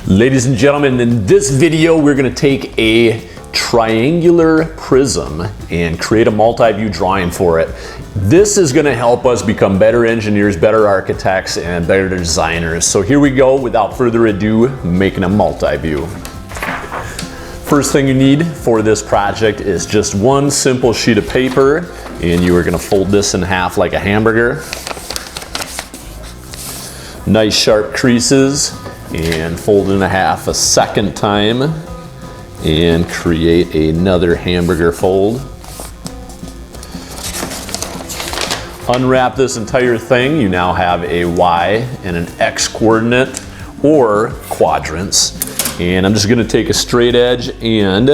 Ladies and gentlemen, in this video we're going to take a triangular prism and create a multi-view drawing for it. This is going to help us become better engineers, better architects, and better designers. So here we go, without further ado, making a multi-view. First thing you need for this project is just one simple sheet of paper, and you are going to fold this in half like a hamburger. Nice sharp creases, and fold in half a second time and create another hamburger fold. Unwrap this entire thing. You now have a Y and an X coordinate or quadrants. And I'm just going to take a straight edge and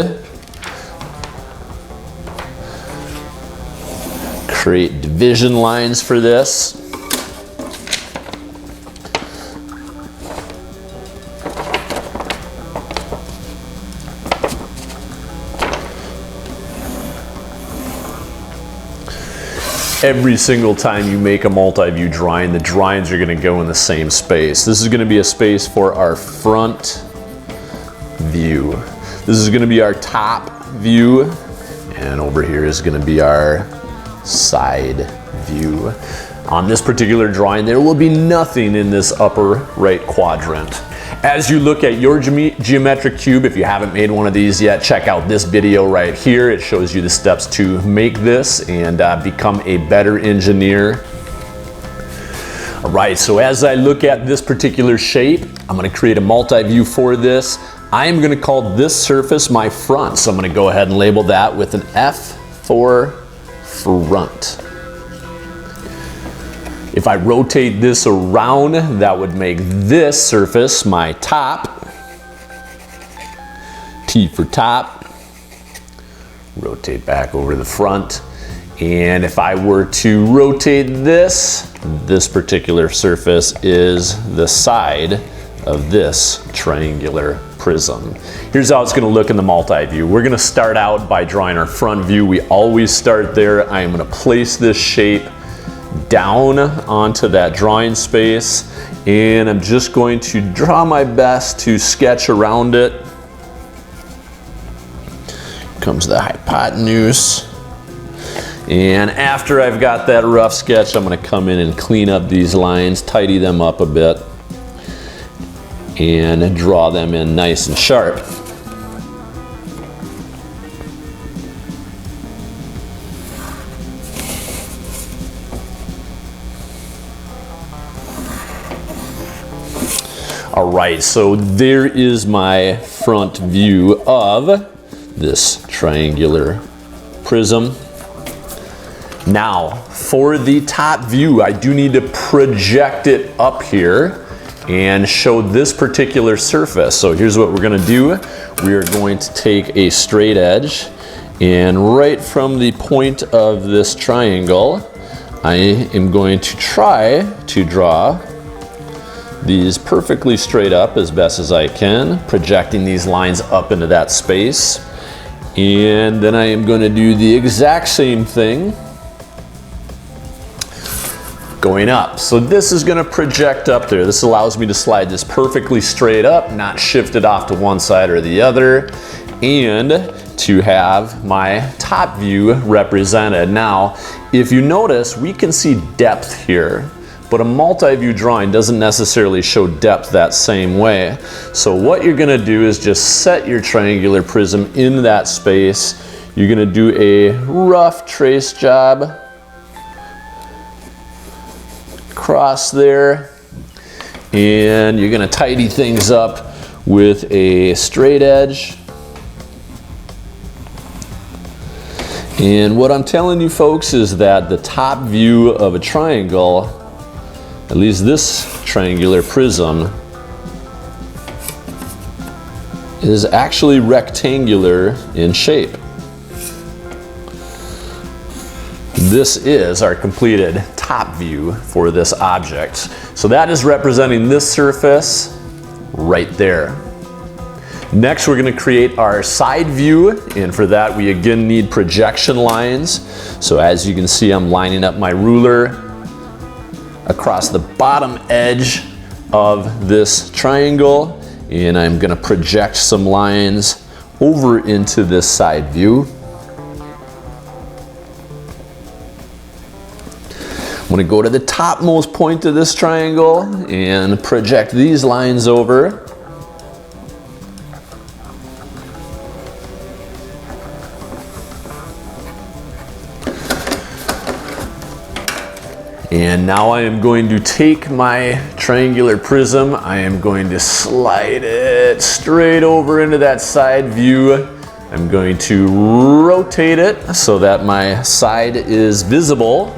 create division lines for this. Every single time you make a multi-view drawing, the drawings are going to go in the same space. This is going to be a space for our front view. This is going to be our top view, and over here is going to be our side view. On this particular drawing, there will be nothing in this upper right quadrant. As you look at your geometric cube, if you haven't made one of these yet, check out this video right here. It shows you the steps to make this and become a better engineer. All right, so as I look at this particular shape, I'm going to create a multi-view for this. I am going to call this surface my front, so I'm going to go ahead and label that with an F for front. If I rotate this around, that would make this surface my top. T for top. Rotate back over to the front. And if I were to rotate this particular surface is the side of this triangular prism. Here's how it's going to look in the multi-view. We're going to start out by drawing our front view. We always start there. I am going to place this shape down onto that drawing space, and I'm just going to draw my best to sketch around it. Comes the hypotenuse, and after I've got that rough sketch, I'm going to come in and clean up these lines, tidy them up a bit, and draw them in nice and sharp. All right, so there is my front view of this triangular prism. Now, for the top view, I do need to project it up here and show this particular surface. So here's what we're going to do. We are going to take a straight edge, and right from the point of this triangle, I am going to try to draw these perfectly straight up as best as I can, projecting these lines up into that space. And then I am going to do the exact same thing going up. So this is going to project up there. This allows me to slide this perfectly straight up, not shift it off to one side or the other, and to have my top view represented. Now, if you notice, we can see depth here, but a multi-view drawing doesn't necessarily show depth that same way. So what you're going to do is just set your triangular prism in that space. You're going to do a rough trace job across there, and you're going to tidy things up with a straight edge. And what I'm telling you folks is that the top view of a triangle, at least this triangular prism, is actually rectangular in shape. This is our completed top view for this object. So that is representing this surface. right there. Next, we're going to create our side view, and for that we again need projection lines. So as you can see, I'm lining up my ruler across the bottom edge of this triangle, and I'm going to project some lines over into this side view. I'm going to go to the topmost point of this triangle and project these lines over. And now I am going to take my triangular prism, I am going to slide it straight over into that side view. I'm going to rotate it so that my side is visible.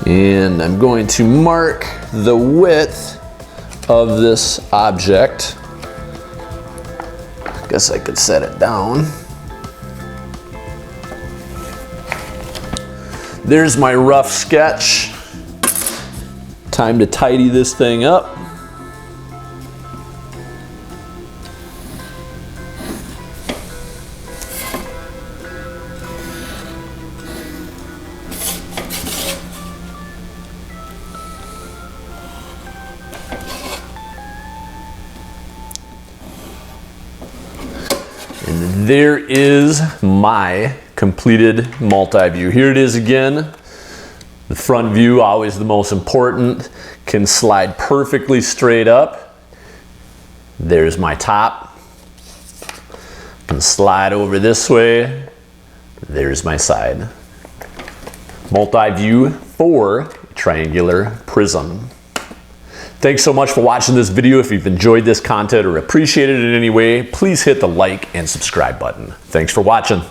And I'm going to mark the width of this object. I guess I could set it down. There's my rough sketch. Time to tidy this thing up. And there is my completed multi-view. Here it is again. The front view, always the most important, can slide perfectly straight up. There's my top. Can slide over this way. There's my side. Multi-view for triangular prism. Thanks so much for watching this video. If you've enjoyed this content or appreciated it in any way, please hit the like and subscribe button. Thanks for watching.